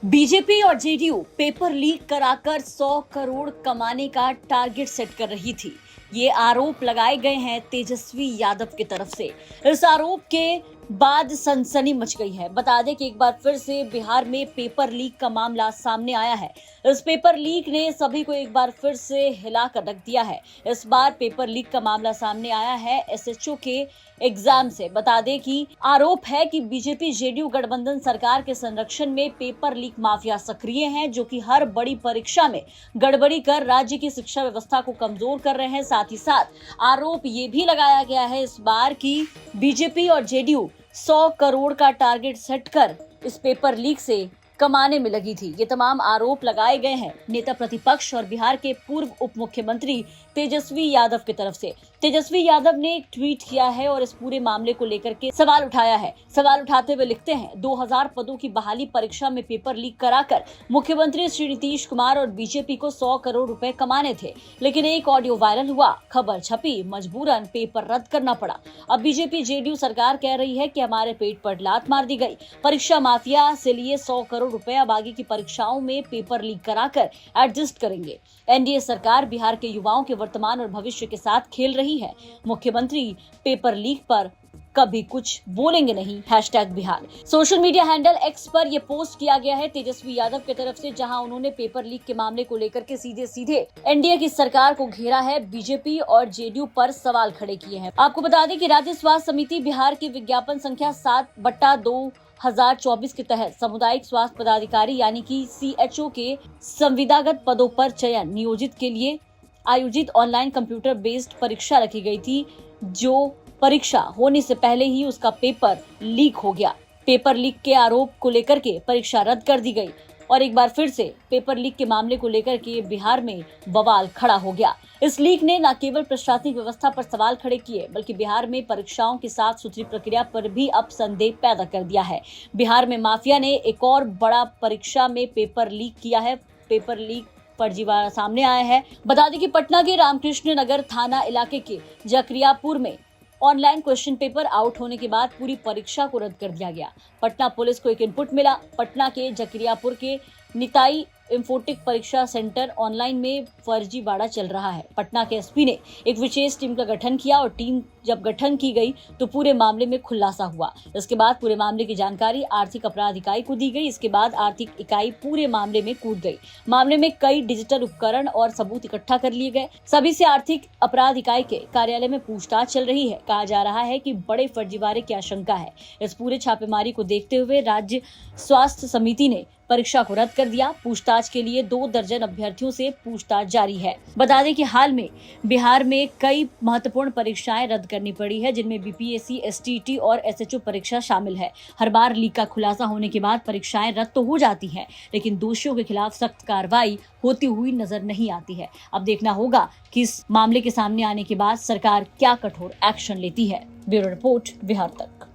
BJP और JDU paper leak कराकर 100 करोड़ कमाने का टारगेट सेट कर रही थी। ये आरोप लगाए गए हैं तेजस्वी यादव की तरफ से। इस आरोप के बाद सनसनी मच गई है। बता दें कि एक बार फिर से बिहार में पेपर लीक का मामला सामने आया है। इस पेपर लीक ने सभी को एक बार फिर से हिला कर रख दिया है। इस बार पेपर लीक का मामला सामने आया है एसएचओ के एग्जाम से। बता दें कि आरोप है कि बीजेपी जेडीयू गठबंधन सरकार के संरक्षण में पेपर लीक माफिया सक्रिय हैं, जो कि हर बड़ी परीक्षा में गड़बड़ी कर राज्य की शिक्षा व्यवस्था को कमजोर कर रहे हैं। साथ ही साथ आरोप ये भी लगाया गया है इस बार की बीजेपी और जेडीयू 100 करोड़ का टारगेट सेट कर इस पेपर लीक से कमाने में लगी थी। ये तमाम आरोप लगाए गए हैं नेता प्रतिपक्ष और बिहार के पूर्व उप मुख्यमंत्री तेजस्वी यादव की तरफ से। तेजस्वी यादव ने एक ट्वीट किया है और इस पूरे मामले को लेकर के सवाल उठाया है। सवाल उठाते हुए लिखते हैं, 2000 पदों की बहाली परीक्षा में पेपर लीक कराकर मुख्यमंत्री श्री नीतीश कुमार और बीजेपी को 100 करोड़ रुपए कमाने थे, लेकिन एक ऑडियो वायरल हुआ, खबर छपी, मजबूरन पेपर रद्द करना पड़ा। अब बीजेपी जेडीयू सरकार कह रही है कि हमारे पेट पर लात मार दी गई। परीक्षा माफिया से लिए 100 करोड़ रुपए अब आगे की परीक्षाओं में पेपर लीक कराकर एडजस्ट करेंगे। एनडीए सरकार बिहार के युवाओं के वर्तमान और भविष्य के साथ खेल रही है। मुख्यमंत्री पेपर लीक पर कभी कुछ बोलेंगे नहीं, #Bihar. Social media handle x पर यह पोस्ट किया गया है तेजस्वी यादव की तरफ से, जहां उन्होंने पेपर लीक के मामले को लेकर के सीधे एनडीए की सरकार को घेरा है, बीजेपी और जेडीयू पर सवाल खड़े किए हैं। आपको बता दें कि राज्य स्वास्थ्य समिति बिहार की विज्ञापन संख्या 7/2024 के तहत सामुदायिक स्वास्थ्य पदाधिकारी यानी कि सीएचओ के संविदागत पदों पर चयन नियोजित के लिए आयोजित ऑनलाइन कंप्यूटर बेस्ड परीक्षा रखी गई थी, जो परीक्षा होने से पहले ही उसका पेपर लीक हो गया। पेपर लीक के आरोप को लेकर के परीक्षा रद्द कर दी गई और एक बार फिर से पेपर लीक के मामले को लेकर के बिहार में बवाल खड़ा हो गया। इस लीक ने न केवल प्रशासनिक व्यवस्था पर सवाल खड़े किए, बल्कि बिहार में परीक्षाओं की साफ सुथरी प्रक्रिया पर भी अब संदेह पैदा कर दिया है। बिहार में माफिया ने एक और बड़ा परीक्षा में पेपर लीक किया है। पेपर लीक फर्जीवाड़ा सामने आया है। बता दें कि पटना के रामकृष्ण नगर थाना इलाके के जकरियापुर में ऑनलाइन क्वेश्चन पेपर आउट होने के बाद पूरी परीक्षा को रद्द कर दिया गया। पटना पुलिस को एक इनपुट मिला। पटना के जकरियापुर के निताई इंफोटिक परीक्षा सेंटर ऑनलाइन में फर्जीवाड़ा चल रहा है। पटना के एसपी ने एक विशेष टीम का गठन किया और टीम जब गठन की गई तो पूरे मामले में खुलासा हुआ। इसके बाद पूरे मामले की जानकारी आर्थिक अपराध इकाई को दी गई। इसके बाद आर्थिक इकाई पूरे मामले में कूद गई। मामले में कई डिजिटल उपकरण और सबूत इकट्ठा कर लिए गए। सभी से आर्थिक अपराध इकाई के कार्यालय में पूछताछ चल रही है। कहा जा रहा है कि बड़े फर्जीवाड़े की आशंका है। इस पूरे छापेमारी को देखते हुए राज्य स्वास्थ्य समिति ने परीक्षा को रद्द कर दिया। पूछताछ के लिए 2 दर्जन अभ्यर्थियों से पूछताछ जारी है। बता दें कि हाल में बिहार में कई महत्वपूर्ण परीक्षाएं रद्द करनी पड़ी है, जिनमें बीपीएससी, एसटीटी और एसएचओ परीक्षा शामिल है। हर बार लीक का खुलासा होने के बाद परीक्षाएं रद्द तो हो जाती हैं, लेकिन दोषियों के खिलाफ सख्त कार्रवाई होती हुई नजर नहीं आती है। अब देखना होगा कि इस मामले के सामने आने के बाद सरकार क्या कठोर एक्शन लेती है। ब्यूरो रिपोर्ट, बिहार तक।